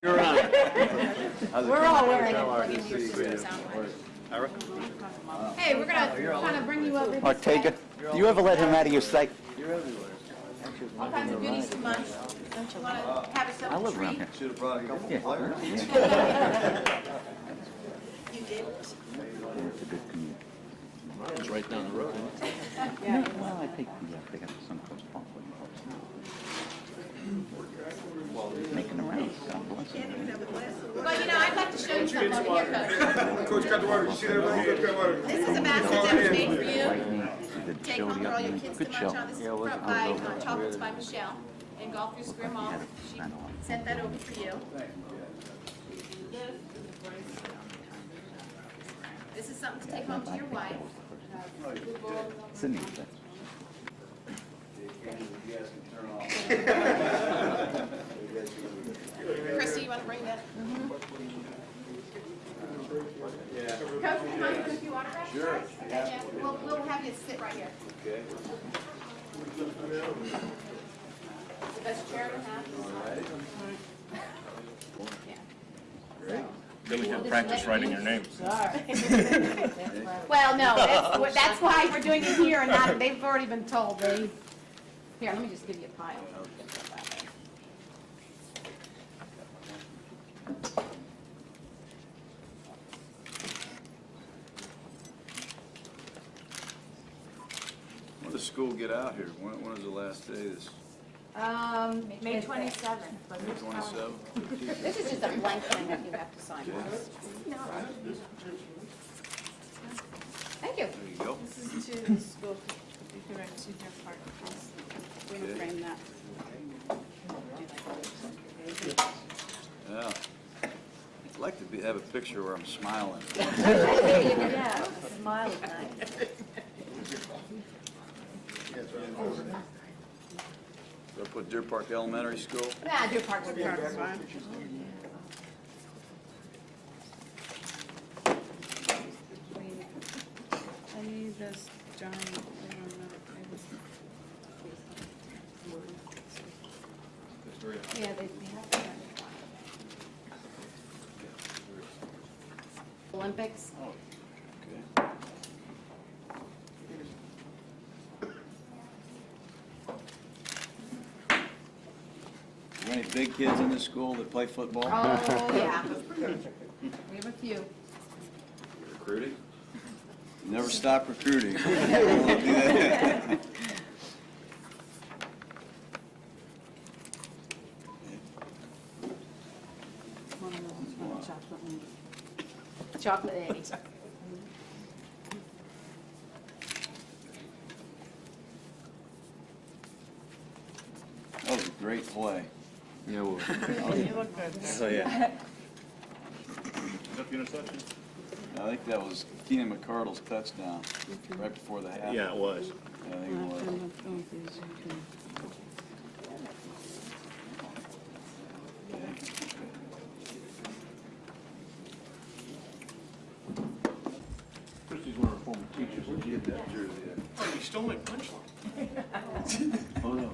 You're on. We're all wearing it. Hey, we're gonna kind of bring you over. Ortega, do you ever let him out of your sight? All kinds of goodies to munch. Don't you want to have a I simple live around treat? here. Should have brought a couple of players. You did. It's a good commute. It's right down the road. No, well, I take they got the Suncoast Parkway. Making the rounds, God bless him. Well, you know, I'd like to show you something over here, Coach. Coach got the water. You see that? Coach got water. This is a basket that was made for you. Lightning, the Take show home the for all your other kids good to show. munch on. This is brought by Chocolates by Michelle in Golf through Square Mall. She sent that over for you. This is something to take home to your wife. Sydney, Christy, you want to bring that? Coach, can I give you autographs? Sure. Yeah, we'll have you sit right here. Okay. The best chair to have. Yeah. Then we can practice writing your name. Well, no, that's why we're doing it here and not, they've already been told. Here, let me just give you a pile. When does school get out here? When is the last day? This May 27th. May 27th? This is just a blank thing that you have to sign. Thank you. There you go. This is to the school, you can write to your part. We're gonna frame that. Yeah. I'd like to have a picture where I'm smiling. Yeah, smile at night. So I put Deer Park Elementary School. Yeah, Deer Park would be Part perfect. fine. I need this, John, I don't know. Yeah, they have to. Olympics. Okay. Are there any big kids in this school that play football? Oh, yeah. We have a few. Recruiting? Never stop recruiting. Never wanna do that. One of those, one chocolate one. Chocolate eggs. That was a great play. Yeah, well, You look good. so yeah. I think that was Keenan McCardle's touchdown right before the half. Yeah, it was. Yeah, I think it was. Christy's one of our former teachers. Where'd you get that jersey at? Oh, you stole my punchline. Oh, no.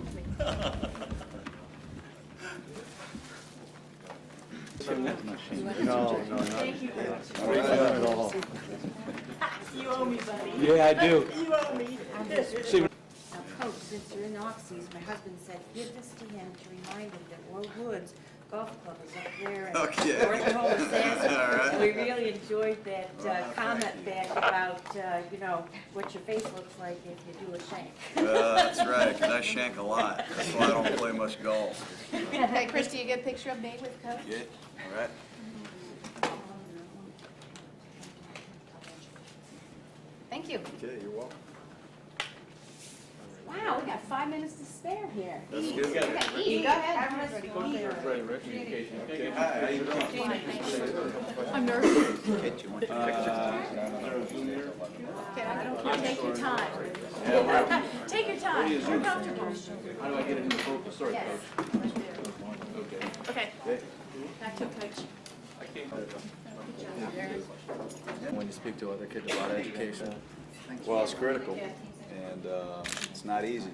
No, Thank you. All right. You owe me, buddy. Yeah, I do. You owe me. Now, Coach, since you're in off-season, my husband said, give this to him to remind him that War Woods Golf Club is up there. And Okay. North Dakota says, All right. and we really enjoyed that comment back about, you know, what your face looks like if you do a shank. That's right, because I shank a lot. That's why I don't play much golf. Hey, Christy, you get a picture of me with Coach? Yeah, all right. Thank you. Okay, you're welcome. Wow, we got 5 minutes to spare here. That's good. We got Edie, go ahead. Okay, hi, how you doing? I'm nervous. Kid, you want your picture? Okay, I don't care. Take your time. Take your time. You're comfortable. How do I get it in the focus? Sorry, Yes. Coach. Okay. Okay. Back to Coach. When you speak to other kids about education, Well, it's critical, and it's not easy.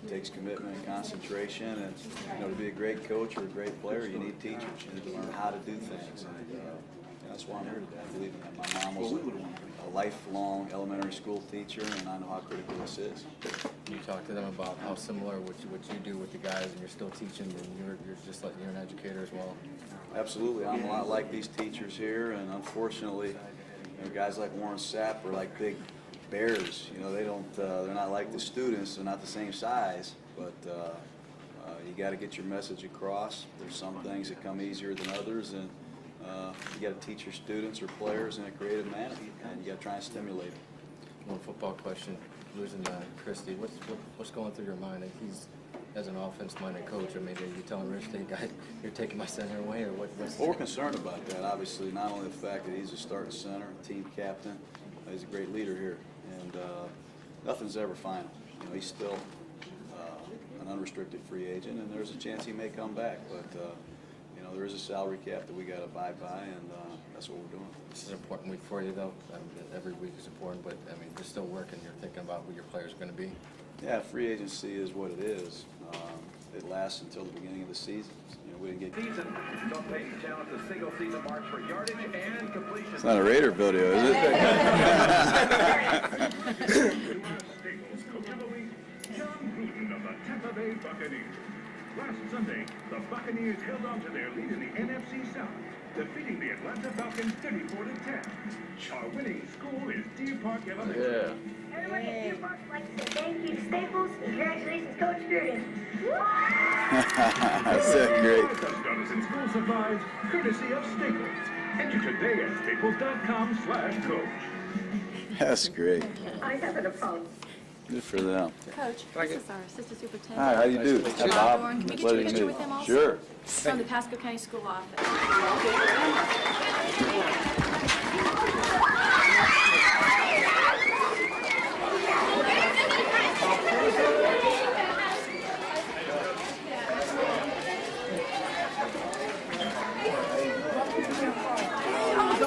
It takes commitment and concentration, and to be a great coach or a great player, you need teachers. You need to learn how to do things, and that's why I'm here today. I believe in that. My mom was a lifelong elementary school teacher, and I know how critical this is. You talk to them about how similar what you do with the guys, and you're still teaching, and you're just like you're an educator as well. Absolutely, I'm a lot like these teachers here, and unfortunately, guys like Warren Sapp are like big bears. They're not like the students. They're not the same size, but you got to get your message across. There's some things that come easier than others, and you got to teach your students or players in a creative manner, and you got to try and stimulate them. One football question: losing Christie, what's going through your mind? He's as an offense-minded coach. I mean, are you telling Rich, hey guys, you're taking my center away, or what? Well, we're concerned about that. Obviously, not only the fact that he's a starting center, team captain, he's a great leader here, and nothing's ever final. He's still an unrestricted free agent, and there's a chance he may come back. But there is a salary cap that we got to abide by, and that's what we're doing. This is an important week for you, though. I mean, every week is important, but I mean, you're still working. You're thinking about who your players are going to be. Yeah, free agency is what it is. It lasts until the beginning of the season. We didn't get. Don't pay challenge the single season marks for yardage and completion. It's not a Raider video, is it? Staples Coach of the Week, Jon Gruden of the Tampa Bay Buccaneers. Last Sunday, the Buccaneers held on to their lead in the NFC South, defeating the Atlanta Falcons 34-10. Our winning school is Deer Park Elementary. Yeah. Everyone at Deer Park would like to say thank you to Staples. Congratulations, Coach Gruden. That's great. Touchdowns and school supplies, courtesy of Staples. Enter today at staples.com/coach. That's great. I have an apology. Good for them. Coach, this is our assistant superintendent. Hi, how you do? Bob Bob. Dorn. Can we get Pleasure you a to picture meet with him you. also? Sure. From the Pasco County School Office.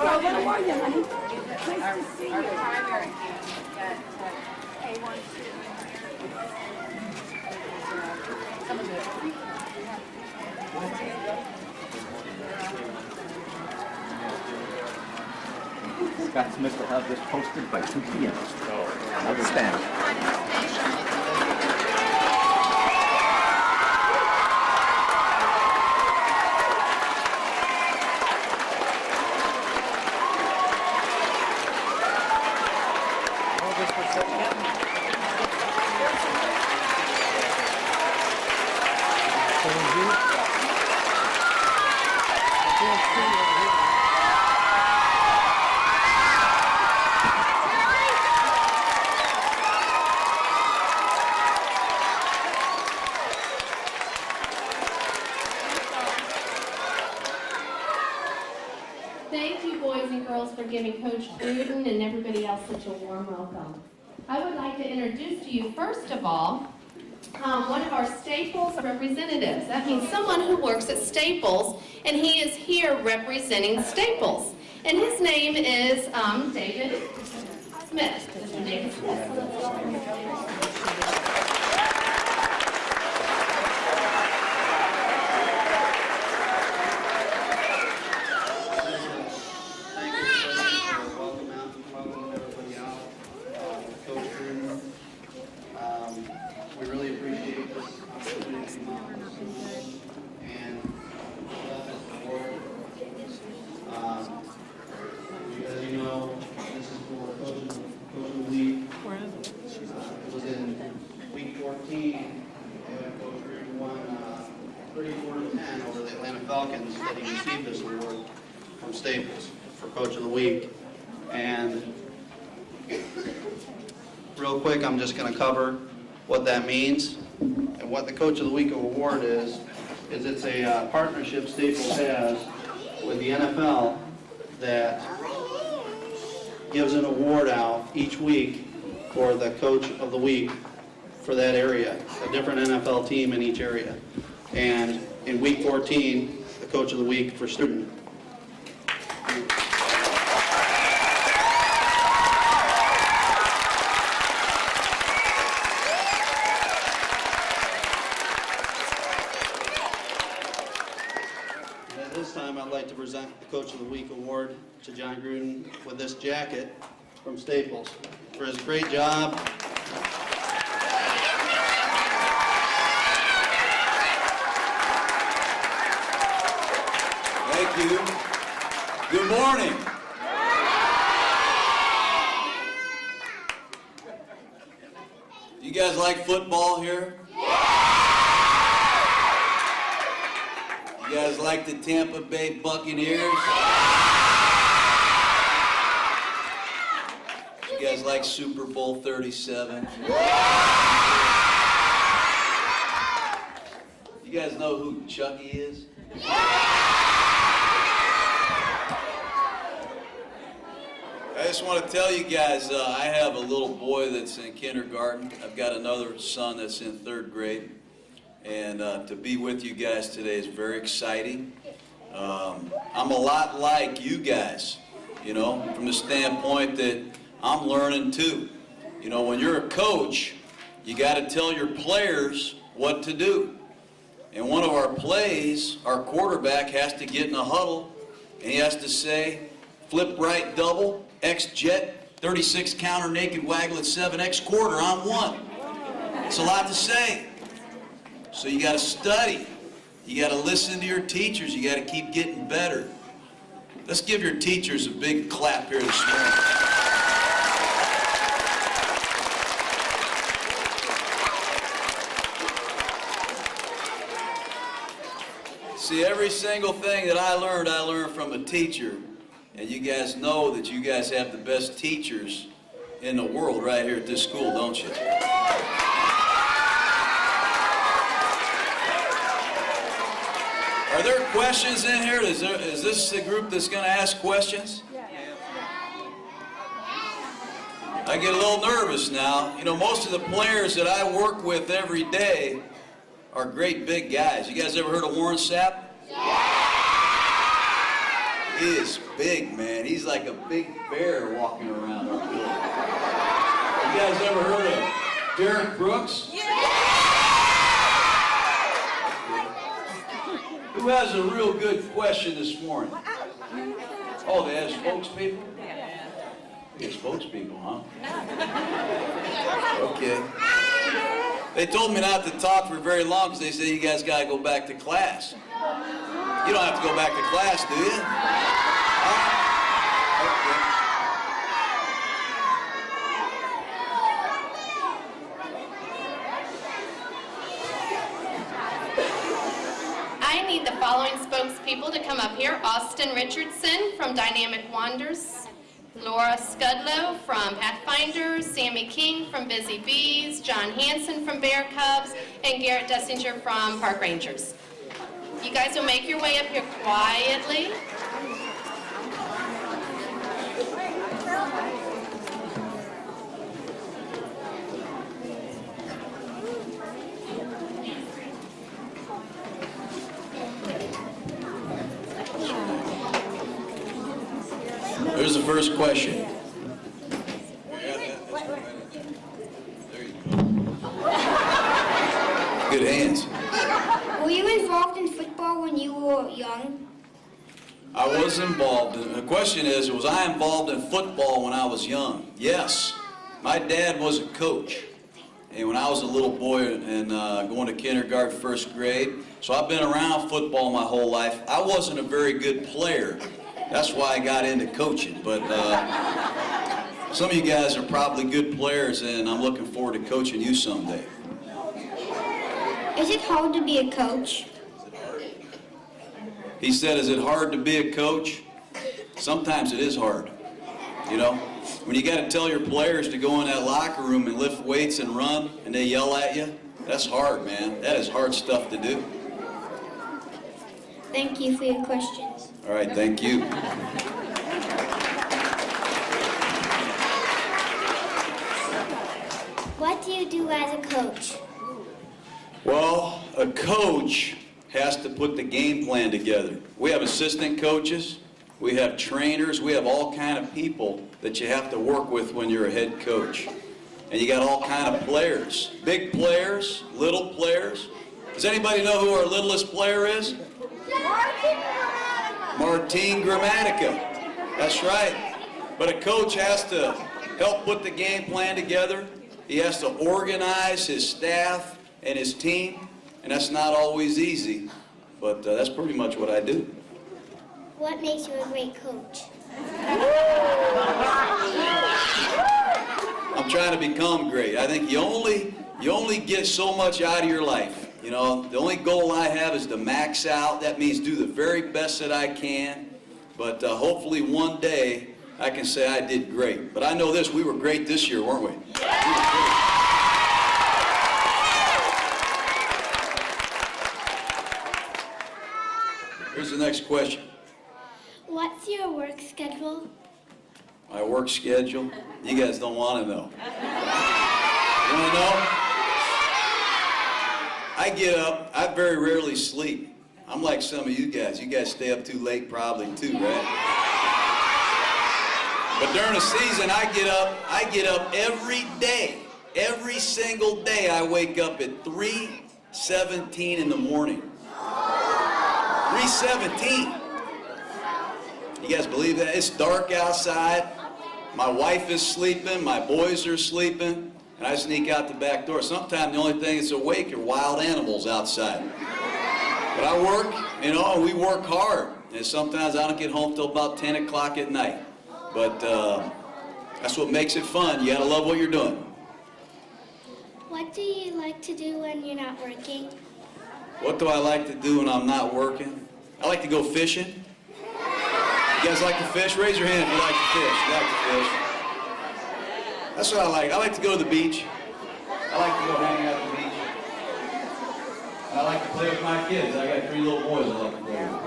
How are you, honey? Nice to see you. Scott Smith will have this posted by 2 p.m. Outstanding. Thank you, boys and girls, for giving Coach Gruden and everybody else such a warm welcome. I would like to introduce to you, first of all, one of our Staples representatives. That means someone who works at Staples, and he is here representing Staples. And his name is David Smith. Mr. David Smith. So let's welcome him. We really appreciate this opportunity to come out and this award. As you know, this is for Coach of the Week. It was in week 14, and Coach Gruden won 34-10 over the Atlanta Falcons that he received this award from Staples for Coach of the Week. And real quick, I'm just going to cover what that means. And what the Coach of the Week award is it's a partnership Staples has with the NFL that gives an award out each week for the Coach of the Week for that area, a different NFL team in each area. And in week 14, the Coach of the Week for student. And at this time, I'd like to present the Coach of the Week award to Jon Gruden with this jacket from Staples for his great job. Thank you. Good morning. You guys like football here? You guys like the Tampa Bay Buccaneers? You guys like Super Bowl 37? You guys know who Chucky is? I just want to tell you guys, I have a little boy that's in kindergarten. I've got another son that's in 3rd grade. And to be with you guys today is very exciting. I'm a lot like you guys, you know, from the standpoint that I'm learning too. You know, when you're a coach, you got to tell your players what to do. And one of our plays, our quarterback has to get in a huddle, and he has to say, flip right double, X jet, 36 counter, naked waggle at 7, X quarter on 1. It's a lot to say. So you got to study. You got to listen to your teachers. You got to keep getting better. Let's give your teachers a big clap here this morning. See, every single thing that I learned from a teacher. And you guys know that you guys have the best teachers in the world right here at this school, don't you? Are there questions in here? Is this the group that's going to ask questions? I get a little nervous now. You know, most of the players that I work with every day are great big guys. You guys ever heard of Warren Sapp? He is big, man. He's like a big bear walking around our building. You guys ever heard of Derek Brooks? Who has a real good question this morning? Oh, they have spokespeople? They have spokespeople, huh? Okay. They told me not to talk for very long because they said you guys got to go back to class. You don't have to go back to class, do you? I need the following spokespeople to come up here. Austin Richardson from Dynamic Wonders, Laura Scudlow from Pathfinders, Sammy King from Busy Bees, John Hansen from Bear Cubs, and Garrett Dessinger from Park Rangers. You guys will make your way up here quietly. There's the first question. Good hands. Were you involved in football when you were young? I was involved. The question is, was I involved in football when I was young? Yes. My dad was a coach. And when I was a little boy and going to kindergarten, 1st grade, so I've been around football my whole life. I wasn't a very good player. That's why I got into coaching. But some of you guys are probably good players, and I'm looking forward to coaching you someday. Is it hard to be a coach? He said, is it hard to be a coach? Sometimes it is hard. You know, when you got to tell your players to go in that locker room and lift weights and run, and they yell at you, that's hard, man. That is hard stuff to do. Thank you for your questions. All right, thank you. What do you do as a coach? Well, a coach has to put the game plan together. We have assistant coaches, we have trainers, we have all kind of people that you have to work with when you're a head coach. And you got all kind of players, big players, little players. Does anybody know who our littlest player is? Martin Gramatica. That's right. But a coach has to help put the game plan together. He has to organize his staff and his team, and that's not always easy, but that's pretty much what I do. What makes you a great coach? I'm trying to become great. I think you only get so much out of your life. You know, the only goal I have is to max out. That means do the very best that I can. But hopefully one day I can say I did great. But I know this, we were great this year, weren't we? Here's the next question. What's your work schedule? My work schedule? You guys don't want to know. You want to know? I get up, I very rarely sleep. I'm like some of you guys. You guys stay up too late probably too, right? But during the season, I get up every day. Every single day I wake up at 3:17 in the morning. 3:17. You guys believe that? It's dark outside. My wife is sleeping, my boys are sleeping, and I sneak out the back door. Sometimes the only thing that's awake are wild animals outside. But I work, you know, and we work hard. And sometimes I don't get home till about 10 o'clock at night. But that's what makes it fun. You gotta love what you're doing. What do you like to do when you're not working? What do I like to do when I'm not working? I like to go fishing. You guys like to fish? Raise your hand if you like to fish. You like to fish. That's what I like. I like to go to the beach. I like to go hang out at the beach. And I like to play with my kids. I got 3 little boys I like to play with.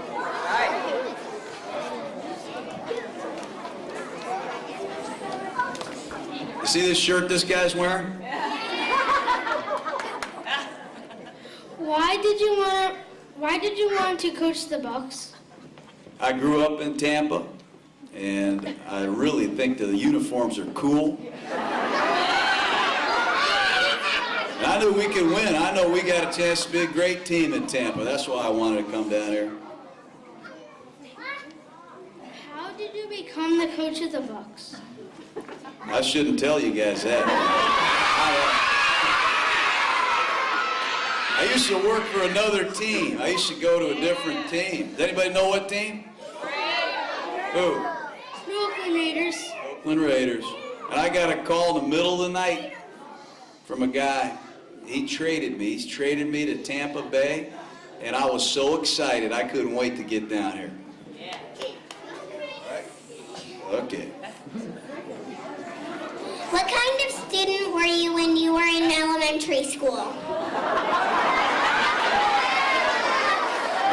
You see this shirt this guy's wearing? Why did you want to coach the Bucks? I grew up in Tampa, and I really think the uniforms are cool. And I knew we could win. I know we got a chance to be a great team in Tampa. That's why I wanted to come down here. How did you become the coach of the Bucks? I shouldn't tell you guys that. I used to work for another team. I used to go to a different team. Does anybody know what team? Who? The Oakland Raiders. Oakland Raiders. And I got a call in the middle of the night from a guy. He traded me. He's traded me to Tampa Bay, and I was so excited I couldn't wait to get down here. Yeah. Okay. What kind of student were you when you were in elementary school?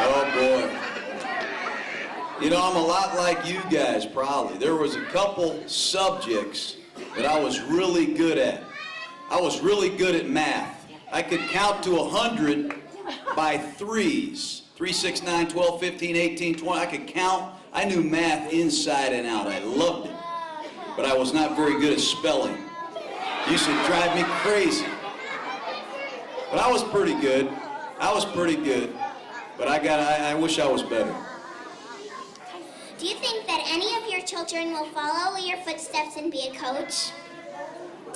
Oh, boy. You know, I'm a lot like you guys, probably. There was a couple subjects that I was really good at. I was really good at math. I could count to 100 by threes. 3, 6, 9, 12, 15, 18, 20. I could count. I knew math inside and out. I loved it. But I was not very good at spelling. It used to drive me crazy. But I was pretty good. But I wish I was better. Do you think that any of your children will follow your footsteps and be a coach?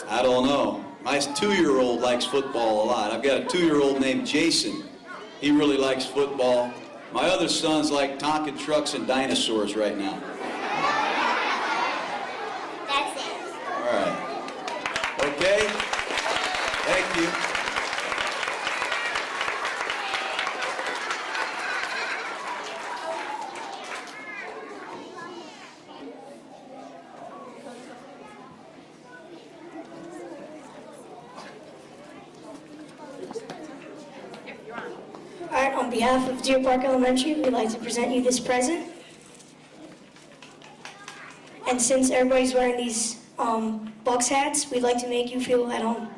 I don't know. My 2-year-old likes football a lot. I've got a 2-year-old named Jason. He really likes football. My other sons like Tonka trucks and dinosaurs right now. That's it. All right. Okay? Thank you. All right, on behalf of Deer Park Elementary, we'd like to present you this present. And since everybody's wearing these Bucks hats, we'd like to make you feel at home.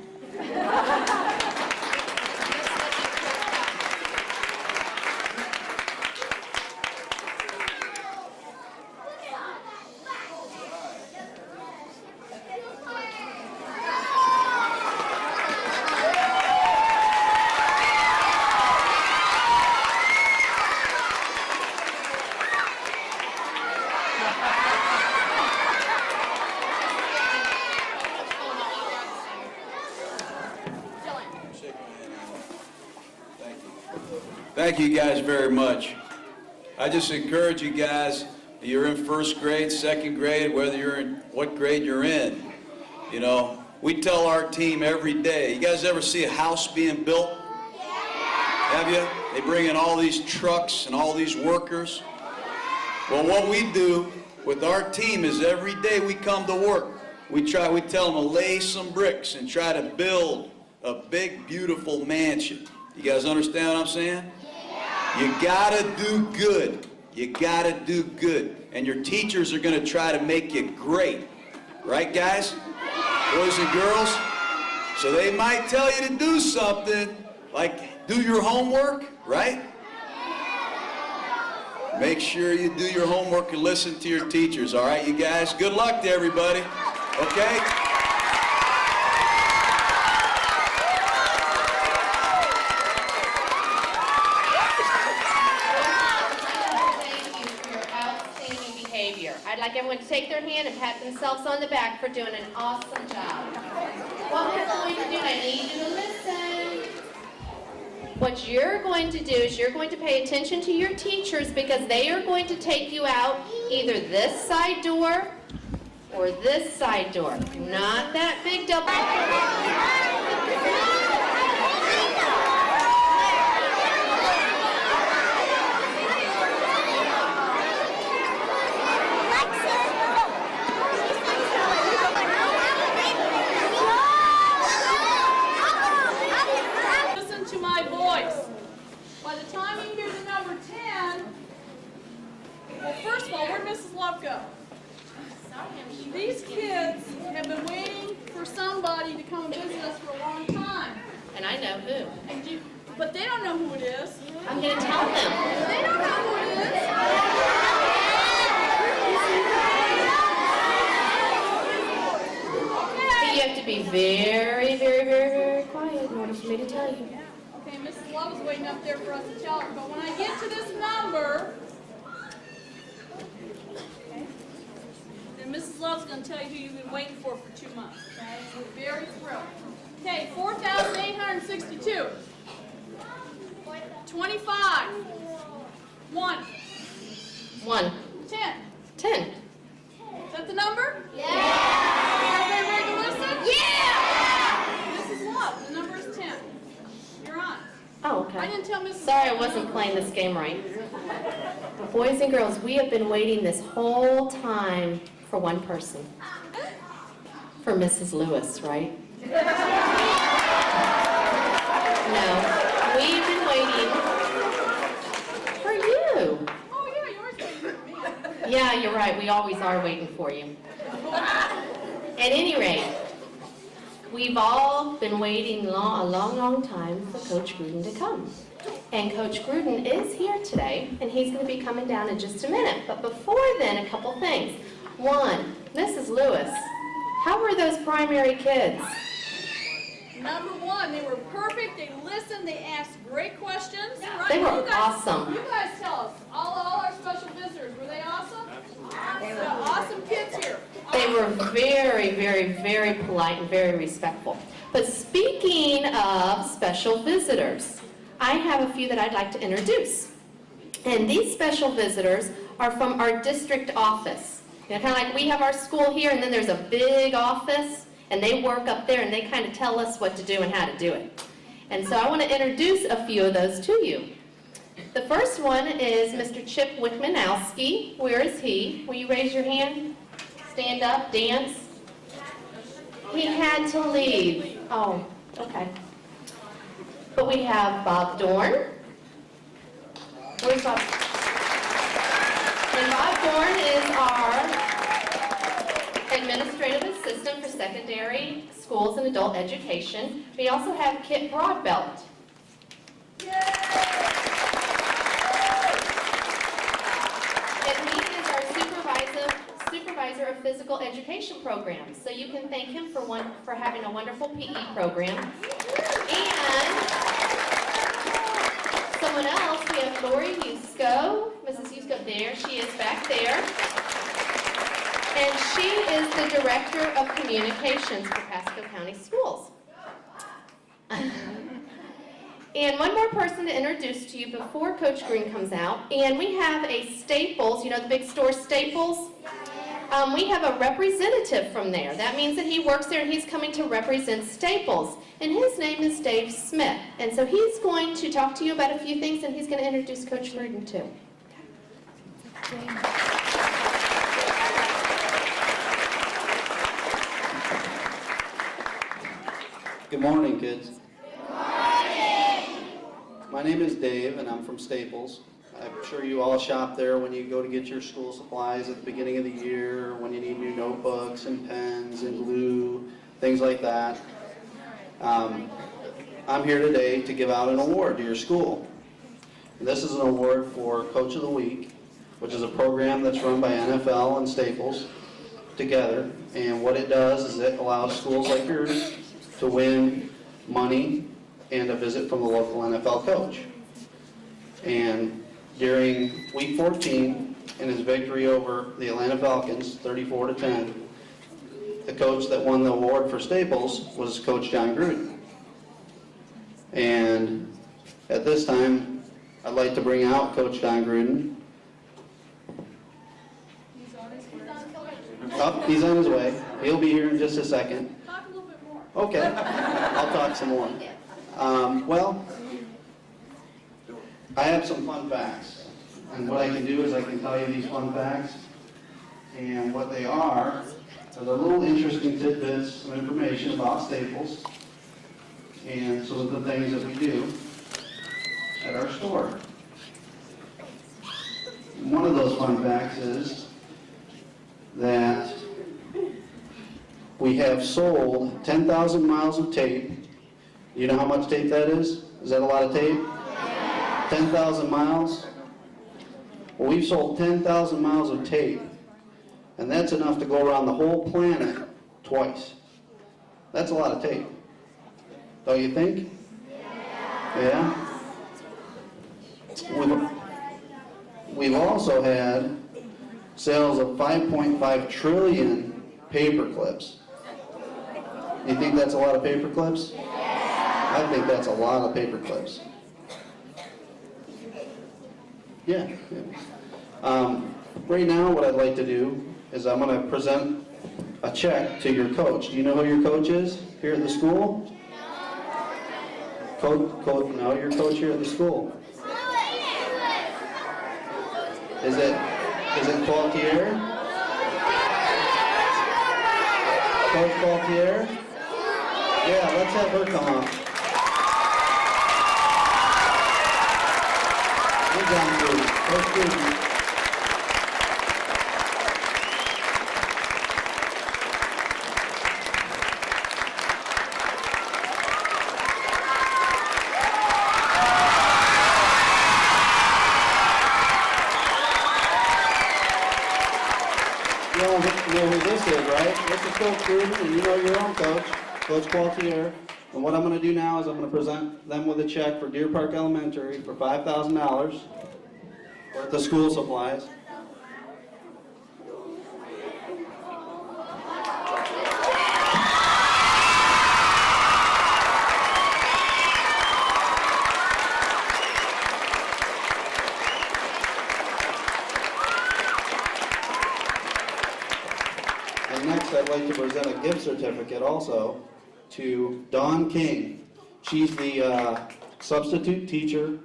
Thank you guys very much. I just encourage you guys, you're in first grade, second grade, whether you're in what grade you're in, you know, we tell our team every day, you guys ever see a house being built? Have you? They bring in all these trucks and all these workers. Well, what we do with our team is every day we come to work, we tell them to lay some bricks and try to build a big, beautiful mansion. You guys understand what I'm saying? You gotta do good. You gotta do good. And your teachers are gonna try to make you great. Right, guys? Boys and girls? So they might tell you to do something, like do your homework, right? Make sure you do your homework and listen to your teachers, all right, you guys? Good luck to everybody, okay? I'd like everyone to take their hand and pat themselves on the back for doing an awesome job. What we're going to do, I need you to listen. What you're going to do is you're going to pay attention to your teachers because they are going to take you out either this side door or this side door. Not that big double. By the time you hear the number 10, well, first of all, where'd Mrs. Love go? These kids have been waiting for somebody to come and visit us for a long time. And I know who. But they don't know who it is. I'm going to tell them. They don't know who it is. But you have to be very, very, very, very quiet in order for me to tell you. Okay, Mrs. Love is waiting up there for us to tell her, but when I get to this number, okay, then Mrs. Love's going to tell you who you've been waiting for 2 months, okay? So we're very thrilled. Okay, 4,862. 25. 1. 1. 10. 10. Is that the number? Yeah! Everybody ready to listen? Yeah! Mrs. Love, the number is 10. You're on. Oh, okay. I didn't tell Mrs. Sorry, I wasn't playing this game right. Boys and girls, we have been waiting this whole time for one person. For Mrs. Lewis, right? No, we've been waiting for you. Oh, yeah, you're always waiting for me. Yeah, you're right. We always are waiting for you. At any rate, we've all been waiting a long time for Coach Gruden to come. And Coach Gruden is here today, and he's going to be coming down in just a minute. But before then, a couple things. One, Mrs. Lewis, how were those primary kids? Number 1, they were perfect. They listened. They asked great questions. Right? They were You guys, awesome. You guys tell us. All our special visitors, were they awesome? They were awesome kids here. They were very, very, very polite and very respectful. But speaking of special visitors, I have a few that I'd like to introduce. And these special visitors are from our district office. You know, kind of like we have our school here, and then there's a big office, and they work up there, and they kind of tell us what to do and how to do it. And so I want to introduce a few of those to you. The first one is Mr. Chip Wickmanowski. Where is he? Will you raise your hand? Stand up, dance. He had to leave. Oh, okay. But we have Bob Dorn. Where's Bob? And Bob Dorn is our administrative assistant for secondary schools and adult education. We also have Kit Broadbelt. And he is our supervisor of physical education programs. So you can thank him for having a wonderful PE program. And someone else, we have Lori Yusko. Mrs. Yusko, there she is back there. And she is the Director of Communications for Pasco County Schools. And one more person to introduce to you before Coach Green comes out. And we have a Staples, you know the big store Staples? We have a representative from there. That means that he works there and he's coming to represent Staples. And his name is Dave Smith. And so he's going to talk to you about a few things and he's going to introduce Coach Gruden too. Good morning, kids. Good morning. My name is Dave, and I'm from Staples. I'm sure you all shop there when you go to get your school supplies at the beginning of the year, when you need new notebooks and pens and glue, things like that. I'm here today to give out an award to your school. And this is an award for Coach of the Week, which is a program that's run by NFL and Staples together. And what it does is it allows schools like yours to win money and a visit from the local NFL coach. And during week 14, in his victory over the Atlanta Falcons, 34-10, the coach that won the award for Staples was Coach Jon Gruden. And at this time, I'd like to bring out Coach Jon Gruden. Oh, he's on his way. He'll be here in just a second. Okay, I'll talk some more. Well, I have some fun facts. And what I can do is I can tell you these fun facts. And what they are the little interesting tidbits, some information about Staples, and some of the things that we do at our store. And one of those fun facts is that we have sold 10,000 miles of tape. You know how much tape that is? Is that a lot of tape? 10,000 miles? Well, we've sold 10,000 miles of tape, and that's enough to go around the whole planet twice. That's a lot of tape. Don't you think? Yeah? We've also had sales of 5.5 trillion paper clips. You think that's a lot of paper clips? I think that's a lot of paper clips. Yeah. Right now, what I'd like to do is I'm going to present a check to your coach. Do you know who your coach is here at the school? No, your coach here at the school. Is it Qualtier? Coach Qualtier? Yeah, let's have her come up. Good job, Gruden. Coach Gruden. You know who this is, right? This is Coach Gruden, and you know your own coach, Coach Qualtier. And what I'm going to do now is I'm going to present them with a check for Deer Park Elementary for $5,000 worth of school supplies. And next I'd like to present a gift certificate also to Dawn King. She's the substitute teacher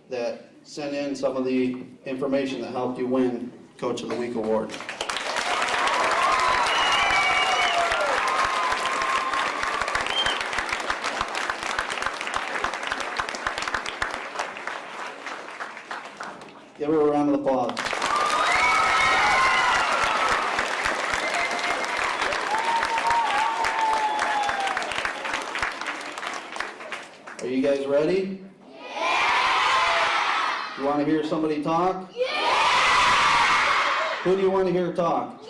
that sent in some of the information that helped you win Coach of the Week award. Give her a round of applause. Are you guys ready? Yeah! You want to hear somebody talk? Yeah! Who do you want to hear talk?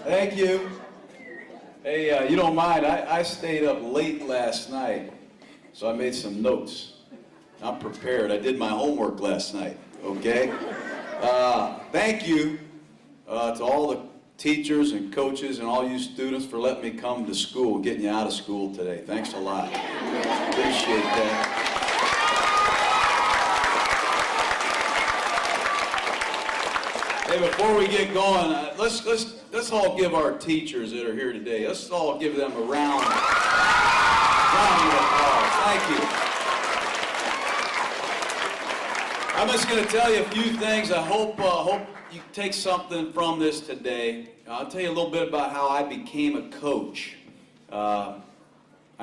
Thank you. Hey, you don't mind, I stayed up late last night, so I made some notes. I'm prepared. I did my homework last night, okay? Thank you to all the teachers and coaches and all you students for letting me come to school, getting you out of school today. Thanks a lot. Appreciate that. Hey, before we get going, let's all give our teachers that are here today, let's all give them a round of applause. Thank you. I'm just going to tell you a few things. I hope you take something from this today. I'll tell you a little bit about how I became a coach. I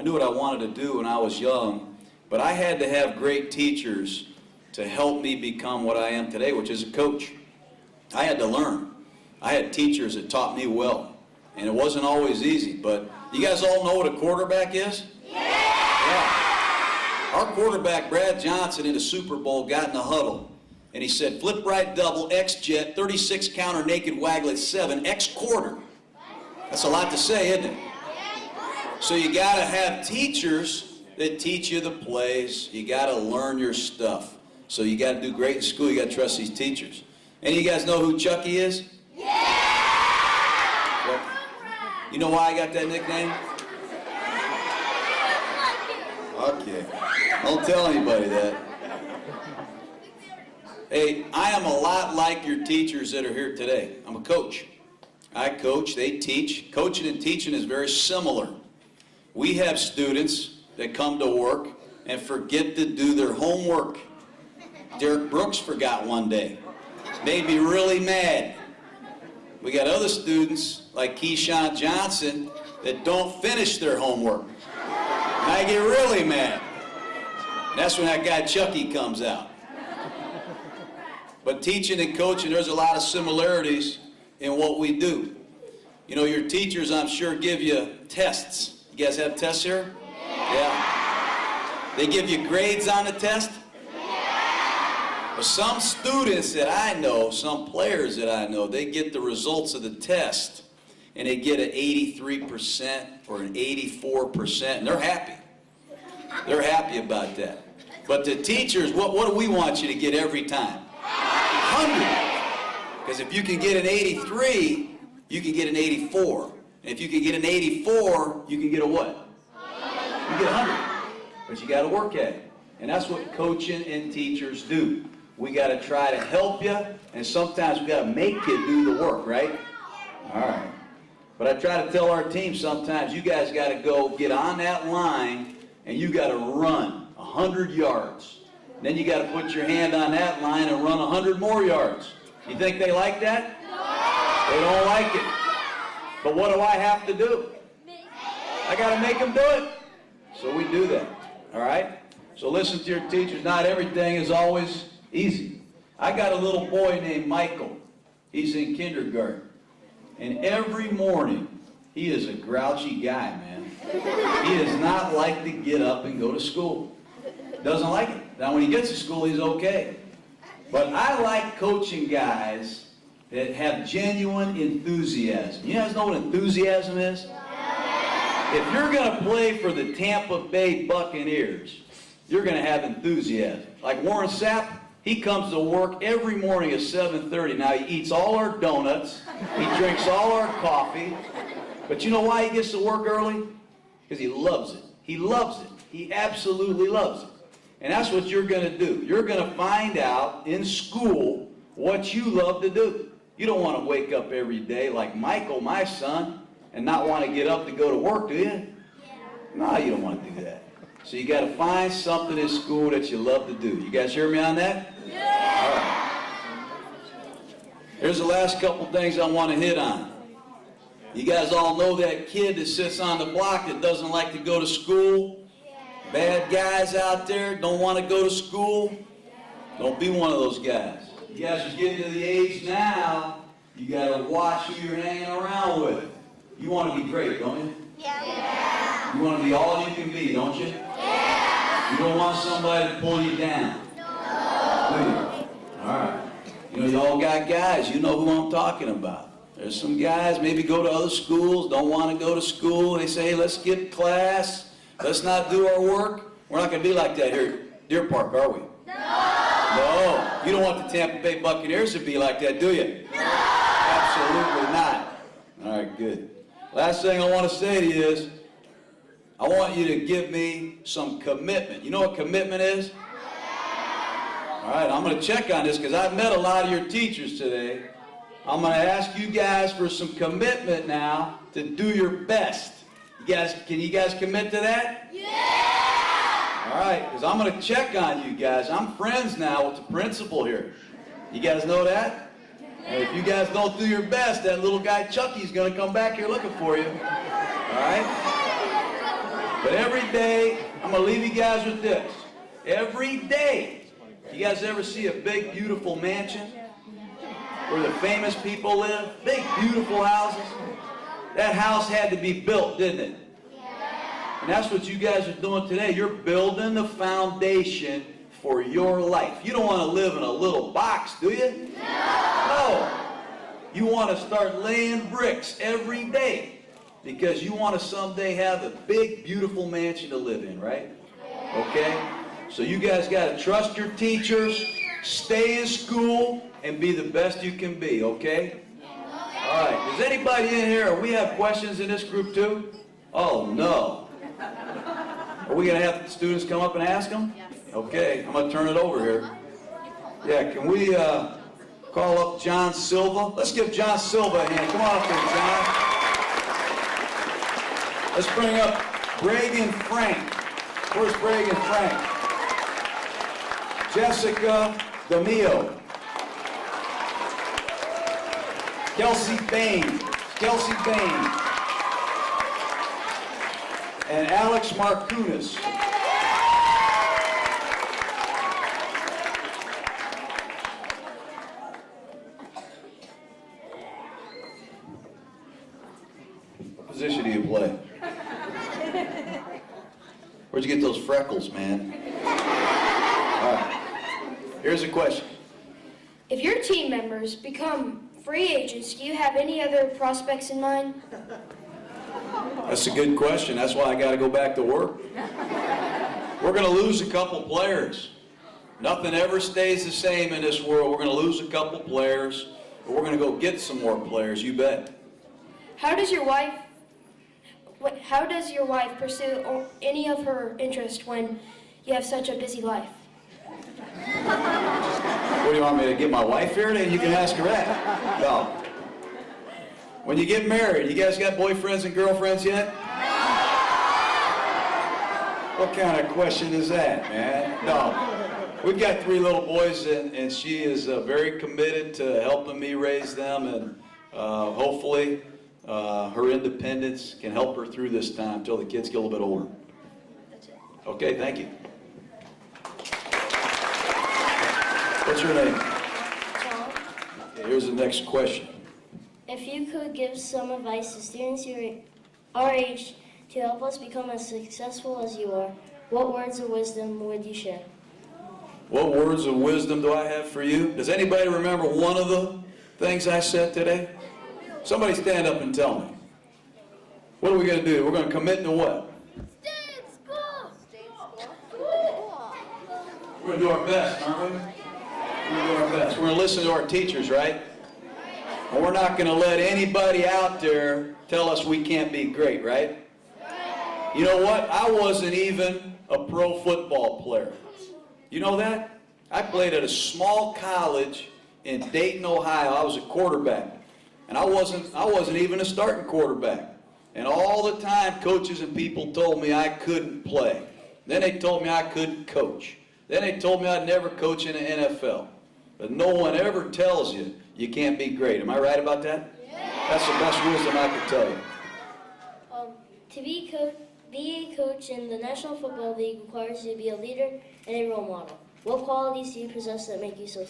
knew what I wanted to do when I was young, but I had to have great teachers to help me become what I am today, which is a coach. I had to learn. I had teachers that taught me well, and it wasn't always easy, but you guys all know what a quarterback is? Yeah. Our quarterback, Brad Johnson, in the Super Bowl, got in the huddle, and he said, flip right double, X jet, 36 counter, naked waglet, 7, X quarter. That's a lot to say, isn't it? So you got to have teachers that teach you the plays. You got to learn your stuff. So you got to do great in school. You got to trust these teachers. Any of you guys know who Chucky is? Yeah! Well, you know why I got that nickname? Okay. Don't tell anybody that. Hey, I am a lot like your teachers that are here today. I'm a coach. I coach, they teach. Coaching and teaching is very similar. We have students that come to work and forget to do their homework. Derek Brooks forgot one day. Made me really mad. We got other students like Keyshawn Johnson that don't finish their homework. And I get really mad. And that's when that guy Chucky comes out. But teaching and coaching, there's a lot of similarities in what we do. You know, your teachers, I'm sure, give you tests. You guys have tests here? Yeah. They give you grades on the test? But some students that I know, some players that I know, they get the results of the test and they get an 83% or an 84%, and they're happy. They're happy about that. But the teachers, what do we want you to get every time? 100. Because if you can get an 83, you can get an 84. And if you can get an 84, you can get a what? You get 100. But you got to work at it. And that's what coaching and teachers do. We got to try to help you, and sometimes we got to make you do the work, right? All right. But I try to tell our team sometimes you guys got to go get on that line, and you got to run 100 yards. Then you got to put your hand on that line and run 100 more yards. You think they like that? They don't like it. But what do I have to do? I got to make them do it. So we do that. All right? So listen to your teachers. Not everything is always easy. I got a little boy named Michael. He's in kindergarten. And every morning, he is a grouchy guy, man. He does not like to get up and go to school. Doesn't like it. Now, when he gets to school, he's okay. But I like coaching guys that have genuine enthusiasm. You guys know what enthusiasm is? If you're going to play for the Tampa Bay Buccaneers, you're going to have enthusiasm. Like Warren Sapp, he comes to work every morning at 7:30. Now, he eats all our donuts. He drinks all our coffee. But you know why he gets to work early? Because he loves it. He loves it. He absolutely loves it. And that's what you're going to do. You're going to find out in school what you love to do. You don't want to wake up every day like Michael, my son, and not want to get up to go to work, do you? No, you don't want to do that. So you got to find something in school that you love to do. You guys hear me on that? Yeah. All right. Here's the last couple things I want to hit on. You guys all know that kid that sits on the block that doesn't like to go to school? Bad guys out there, don't want to go to school? Don't be one of those guys. You guys are getting to the age now, you got to watch who you're hanging around with. You want to be great, don't you? Yeah. You want to be all you can be, don't you? Yeah. You don't want somebody to pull you down. No. Do you? All right. You know, you all got guys. You know who I'm talking about. There's some guys maybe go to other schools, don't want to go to school. They say, hey, let's skip class. Let's not do our work. We're not going to be like that here at Deer Park, are we? No. No. You don't want the Tampa Bay Buccaneers to be like that, do you? No. Absolutely not. All right, good. Last thing I want to say to you is, I want you to give me some commitment. You know what commitment is? All right, I'm going to check on this because I've met a lot of your teachers today. I'm going to ask you guys for some commitment now to do your best. Can you guys commit to that? Yeah! All right, because I'm going to check on you guys. I'm friends now with the principal here. You guys know that? And if you guys don't do your best, that little guy Chucky's going to come back here looking for you. All right? But every day, I'm going to leave you guys with this. Every day, you guys ever see a big, beautiful mansion where the famous people live? Big, beautiful houses? That house had to be built, didn't it? And that's what you guys are doing today. You're building the foundation for your life. You don't want to live in a little box, do you? No. You want to start laying bricks every day because you want to someday have a big, beautiful mansion to live in, right? Okay? So you guys got to trust your teachers, stay in school, and be the best you can be, okay? All right. Does anybody in here, we have questions in this group too? Oh, no. Are we going to have students come up and ask them? Okay, I'm going to turn it over here. Yeah, can we call up John Silva? Let's give John Silva a hand. Come on up there, John. Let's bring up Bragan Frank. Where's Bragan Frank? Jessica DeMio. Kelsey Bain. Kelsey Bain. And Alex Markunas. What position do you play? Where'd you get those freckles, man? All right. Here's a question. If your team members become free agents, do you have any other prospects in mind? That's a good question. That's why I got to go back to work. We're going to lose a couple players. Nothing ever stays the same in this world. We're going to lose a couple players, but we're going to go get some more players, you bet. How does your wife pursue any of her interest when you have such a busy life? What do you want me to get my wife here? Then you can ask her that. No. When you get married, you guys got boyfriends and girlfriends yet? What kind of question is that, man? No. We've got 3 little boys, and she is very committed to helping me raise them, and hopefully her independence can help her through this time until the kids get a little bit older. That's it. Okay, thank you. What's your name? John, Okay, here's the next question. if you could give some advice to students who are our age to help us become as successful as you are, what words of wisdom would you share? What words of wisdom do I have for you? Does anybody remember one of the things I said today? Somebody stand up and tell me. What are we going to do? We're going to commit to what? Stay in school. Stay in We're going to do our best, aren't we? We're going to do our best. We're going to listen to our teachers, right? And we're not going to let anybody out there tell us we can't be great, right? You know what? I wasn't even a pro football player. You know that? I played at a small college in Dayton, Ohio. I was a quarterback. And I wasn't even a starting quarterback. And all the time, coaches and people told me I couldn't play. Then they told me I couldn't coach. Then they told me I'd never coach in the NFL. But no one ever tells you you can't be great. Am I right about that? Yeah. That's the best wisdom I could tell you. To be a coach in the National Football League requires you to be a leader and a role model. What qualities do you possess that make you so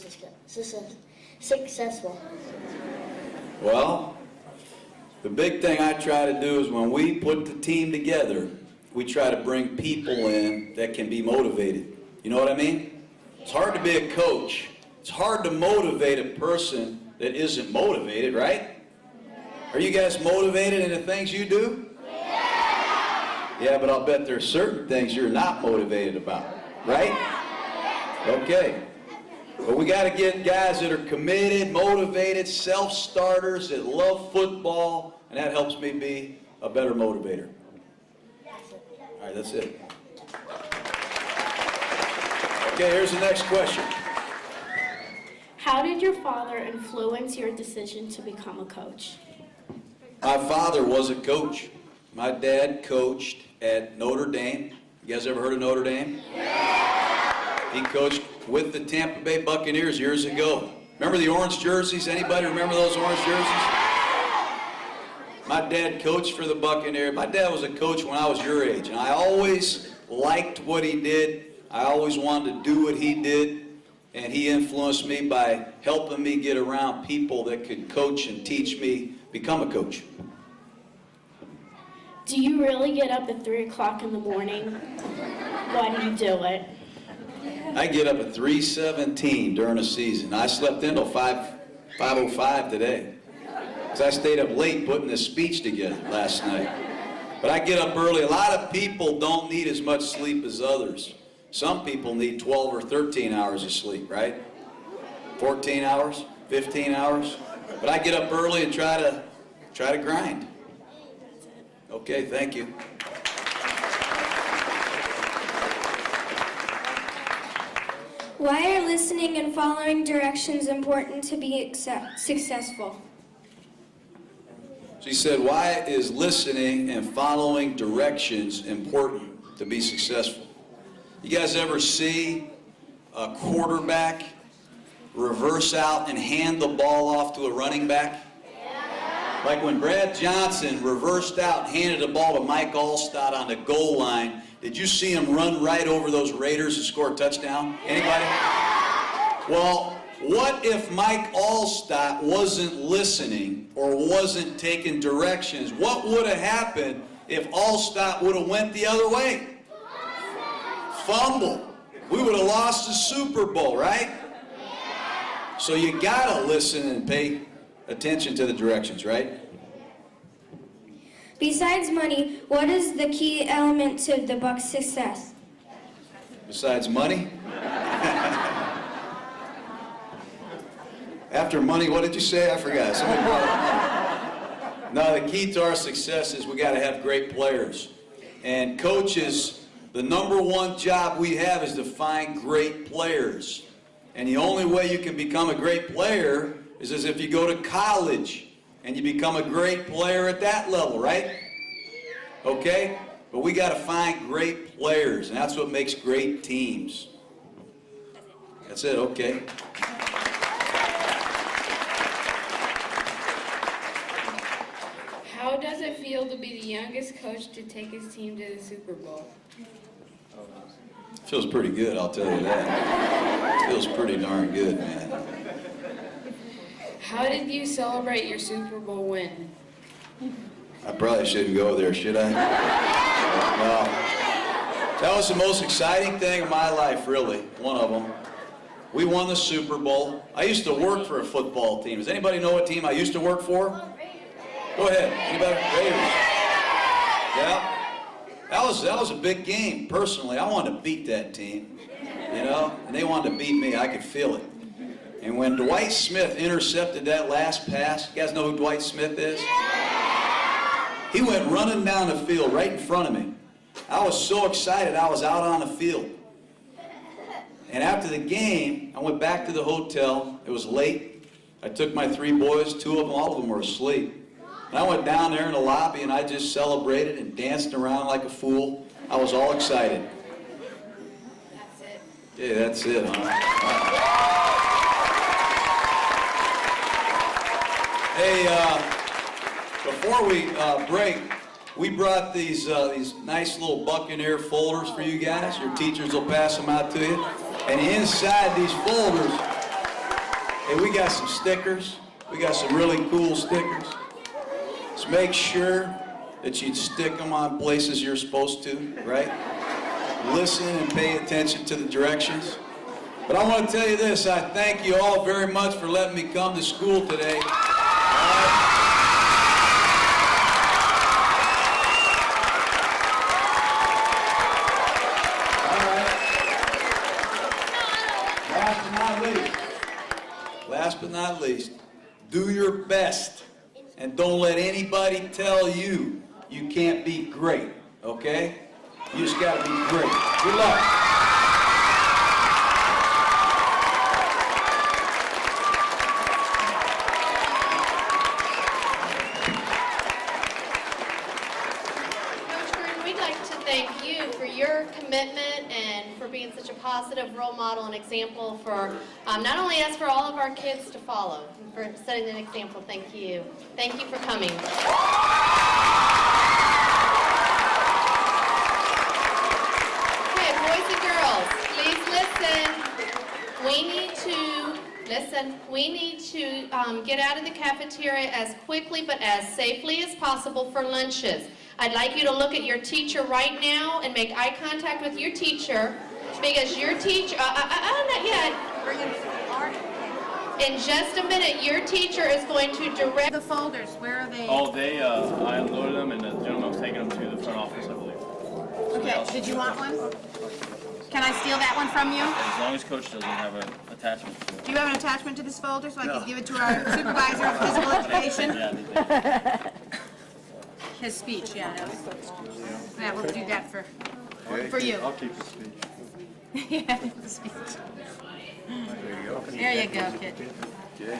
successful? Well, the big thing I try to do is when we put the team together, we try to bring people in that can be motivated. You know what I mean? It's hard to be a coach. It's hard to motivate a person that isn't motivated, right? Are you guys motivated in the things you do? Yeah, but I'll bet there's certain things you're not motivated about, right? Okay. But we got to get guys that are committed, motivated, self-starters that love football, and that helps me be a better motivator. All right, that's it. Okay, here's the next question. How did your father influence your decision to become a coach? My father was a coach. My dad coached at Notre Dame. You guys ever heard of Notre Dame? Yeah. He coached with the Tampa Bay Buccaneers years ago. Remember the orange jerseys? Anybody remember those orange jerseys? My dad coached for the Buccaneers. My dad was a coach when I was your age, and I always liked what he did. I always wanted to do what he did, and he influenced me by helping me get around people that could coach and teach me become a coach. Do you really get up at 3 o'clock in the morning? Why do you do it? I get up at 3:17 during the season. I slept until 5:05 today, because I stayed up late putting this speech together last night. But I get up early. A lot of people don't need as much sleep as others. Some people need 12 or 13 hours of sleep, right? 14 hours, 15 hours. But I get up early and try to grind. Okay, thank you. Why are listening and following directions important to be successful? She said, why is listening and following directions important to be successful? You guys ever see a quarterback reverse out and hand the ball off to a running back? Like when Brad Johnson reversed out and handed the ball to Mike Allstott on the goal line, did you see him run right over those Raiders and score a touchdown? Anybody? Well, what if Mike Allstott wasn't listening or wasn't taking directions? What would have happened if Allstott would have went the other way? Fumble. We would have lost the Super Bowl, right? So you gotta listen and pay attention to the directions, right? Besides money, what is the key element to the Bucs' success? Besides money? After money, what did you say? I forgot. Somebody brought it. No, the key to our success is we got to have great players. And coaches, the number one job we have is to find great players. And the only way you can become a great player is as if you go to college and you become a great player at that level, right? Okay? But we got to find great players, and that's what makes great teams. That's it, okay. How does it feel to be the youngest coach to take his team to the Super Bowl? Feels pretty good, I'll tell you that. Feels pretty darn good, man. How did you celebrate your Super Bowl win? I probably shouldn't go there, should I? No. That was the most exciting thing of my life, really. One of them. We won the Super Bowl. I used to work for a football team. Does anybody know what team I used to work for? Go ahead. Anybody? Raiders. Yeah. That was a big game, personally. I wanted to beat that team, you know, and they wanted to beat me. I could feel it. And when Dwight Smith intercepted that last pass, you guys know who Dwight Smith is? He went running down the field right in front of me. I was so excited I was out on the field. And after the game, I went back to the hotel. It was late. I took my 3 boys, 2 of them, all of them were asleep. And I went down there in the lobby and I just celebrated and danced around like a fool. I was all excited. That's it. Yeah, that's it, huh? Hey, before we break, we brought these nice little Buccaneer folders for you guys. Your teachers will pass them out to you. And inside these folders, hey, we got some stickers. We got some really cool stickers. Just make sure that you stick them on places you're supposed to, right? Listen and pay attention to the directions. But I want to tell you this, I thank you all very much for letting me come to school today. last but not least, do your best and don't let anybody tell you you can't be great, okay? You just gotta be great. Good luck. Thank you for your commitment and for being such a positive role model and example for not only us, for all of our kids to follow. And for setting an example, thank you. Thank you for coming. Okay, boys and girls, please listen. We need to get out of the cafeteria as quickly but as safely as possible for lunches. I'd like you to look at your teacher right now and make eye contact with your teacher, because your teacher, not yet. In just a minute, your teacher is going to direct The folders, where are they? Oh, I unloaded them, and the gentleman was taking them to the front office, I believe. Okay, did you want one? Can I steal that one from you? As long as Coach doesn't have an attachment to it. Do you have an attachment to this folder so I can give it to our supervisor of physical education? Yeah, His speech, yeah. Yeah, we'll do that for you. I'll keep the speech. Yeah, the speech. There you go. There you go, kid. Okay.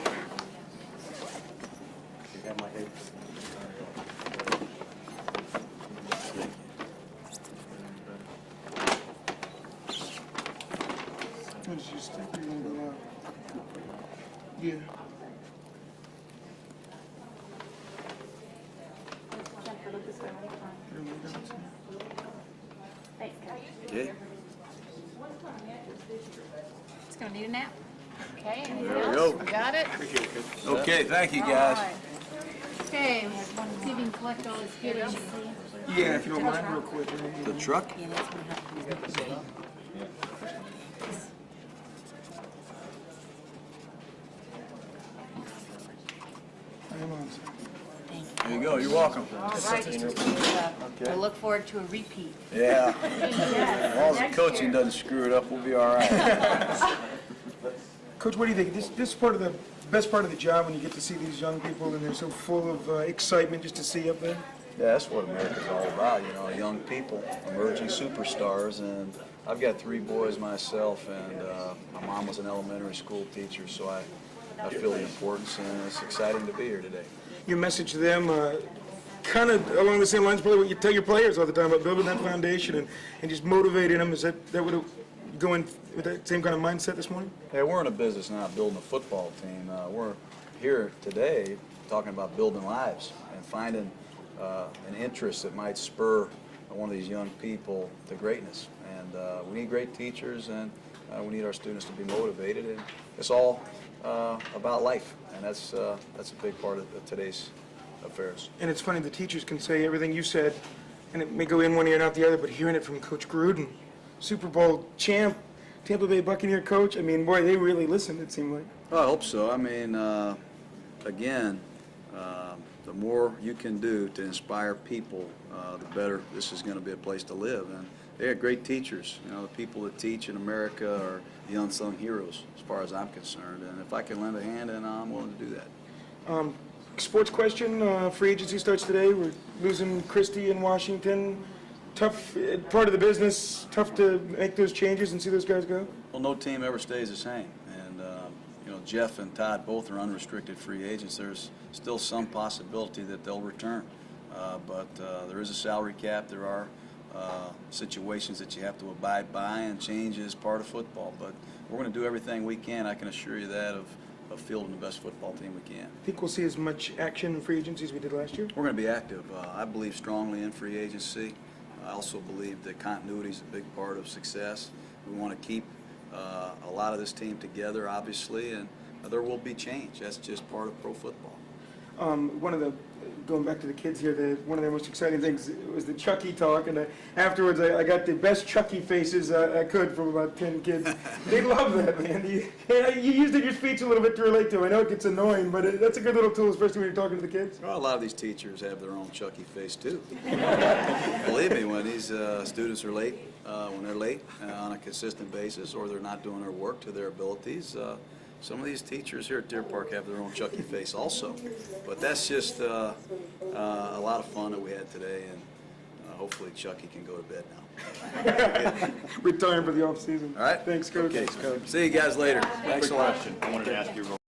Yeah. Okay. It's gonna need a nap. Okay, anything There we else? go. We got it? Okay, thank you, All guys. right. Okay, see if we can collect all this goodies. Yeah, if you don't mind, real quick. The truck? There you go, you're welcome. All right. We'll look forward to a repeat. Yeah. As long as the coaching doesn't screw it up, we'll be all right. Coach, what do you think? This is part of the best part of the job when you get to see these young people and they're so full of excitement just to see up there? Yeah, that's what America's all about, you know, young people, emerging superstars, and I've got 3 boys myself, and my mom was an elementary school teacher, so I feel the importance, and it's exciting to be here today. Your message to them, kind of along the same lines, probably what you tell your players all the time about building that foundation and just motivating them. Is that would go in with that same kind of mindset this morning? Yeah, we're in a business now of building a football team. We're here today talking about building lives and finding an interest that might spur one of these young people to greatness. And we need great teachers, and we need our students to be motivated. And it's all about life, and that's a big part of today's affairs. And it's funny, the teachers can say everything you said, and it may go in one ear and out the other, but hearing it from Coach Gruden, Super Bowl champ, Tampa Bay Buccaneer coach, I mean, boy, they really listened, it seemed like. Well, I hope so. I mean, again, the more you can do to inspire people, the better this is going to be a place to live. And they have great teachers. You know, the people that teach in America are the unsung heroes, as far as I'm concerned. And if I can lend a hand, then I'm willing to do that. Sports question, free agency starts today. We're losing Christie in Washington. Tough, part of the business, tough to make those changes and see those guys go? Well, no team ever stays the same. And, you know, Jeff and Todd both are unrestricted free agents. There's still some possibility that they'll return. But there is a salary cap. There are situations that you have to abide by, and change is part of football. But we're going to do everything we can, I can assure you that, of fielding the best football team we can. Think we'll see as much action in free agency as we did last year? We're going to be active. I believe strongly in free agency. I also believe that continuity is a big part of success. We want to keep a lot of this team together, obviously, and there will be change. That's just part of pro football. One of the going back to the kids here, one of the most exciting things was the Chucky talk, and afterwards I got the best Chucky faces I could from about 10 kids. They love that, man. You used your speech a little bit to relate to. I know it gets annoying, but that's a good little tool, especially when you're talking to the kids. Well, a lot of these teachers have their own Chucky face too. Believe me, when these students are late, when they're late on a consistent basis, or they're not doing their work to their abilities, some of these teachers here at Deer Park have their own Chucky face also. But that's just a lot of fun that we had today, and hopefully Chucky can go to bed now. Retiring for the off season. All right. Thanks, Coach. Okay. See you guys later. Thanks a lot. I wanted to ask you real